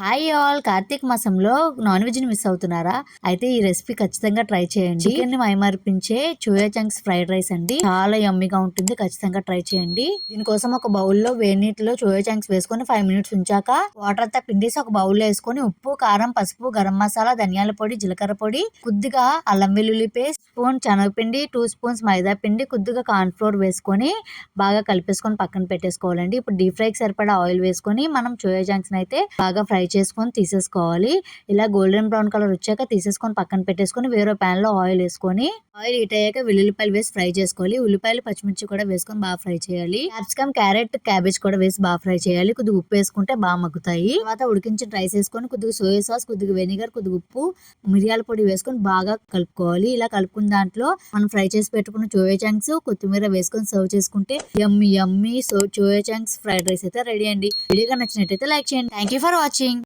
Hi all, Karthika మాసంలో non veg ని miss అవుతున్నారా? అయితే ఈ రెసిపీ ఖచ్చితంగా ట్రై చేయండి. చికెన్ ని మైమర్పించే చోయా చంక్స్ ఫ్రైడ్ రైస్ అండి. చాలా యమ్మీగా ఉంటుంది, ఖచ్చితంగా ట్రై చేయండి. దీనికోసం ఒక బౌల్లో వేడి నీటిలో చోయా చంక్స్ వేసుకొని 5 మినిట్స్ ఉంచాక వాటర్ అంతా పిండేసి ఒక బౌల్లో వేసుకొని ఉప్పు, కారం, పసుపు, గరం మసాలా, ధనియాల పొడి, జీలకర్ర పొడి, కొద్దిగా అల్లం వెల్లుల్లి పేస్ట్, స్పూన్ శనగపిండి, 2 స్పూన్స్ మైదా పిండి, కొద్దిగా కార్న్ ఫ్లోర్ వేసుకొని బాగా కలిపేసుకొని పక్కన పెట్టేసుకోవాలండి. ఇప్పుడు డీప్ ఫ్రైకి సరిపడా ఆయిల్ వేసుకొని మనం చోయా చంక్స్ అయితే బాగా ఫ్రై చేసుకొని తీసేసుకోవాలి. ఇలా గోల్డెన్ బ్రౌన్ కలర్ వచ్చాక తీసేసుకొని పక్కన పెట్టేసుకొని వేరే ప్యాన్ లో ఆయిల్ వేసుకొని ఆయిల్ హీట్ అయ్యాక వెల్లుల్లిపాయలు వేసి ఫ్రై చేసుకోవాలి. ఉల్లిపాయలు, పచ్చిమిర్చి కూడా వేసుకొని బాగా ఫ్రై చేయాలి. క్యాప్సికమ్, క్యారెట్, క్యాబేజ్ కూడా వేసి బాగా ఫ్రై చేయాలి. కొద్దిగా ఉప్పు వేసుకుంటే బాగా మగ్గుతాయి. తర్వాత ఉడికించిన రైస్ వేసుకొని కొద్దిగా సోయా సాస్, కొద్దిగా వెనిగర్, కొద్దిగా ఉప్పు, మిరియాల పొడి వేసుకొని బాగా కలుపుకోవాలి. ఇలా కలుపుకున్న దాంట్లో మనం ఫ్రై చేసి పెట్టుకున్న చోయా చంక్స్, కొత్తిమీర వేసుకొని సర్వ్ చేసుకుంటే యమ్మీ యమ్మీ చోయా చంక్స్ ఫ్రైడ్ రైస్ అయితే రెడీ అండి. వీడియో నచ్చినట్టయితే లైక్ చేయండి. Thank you for watching.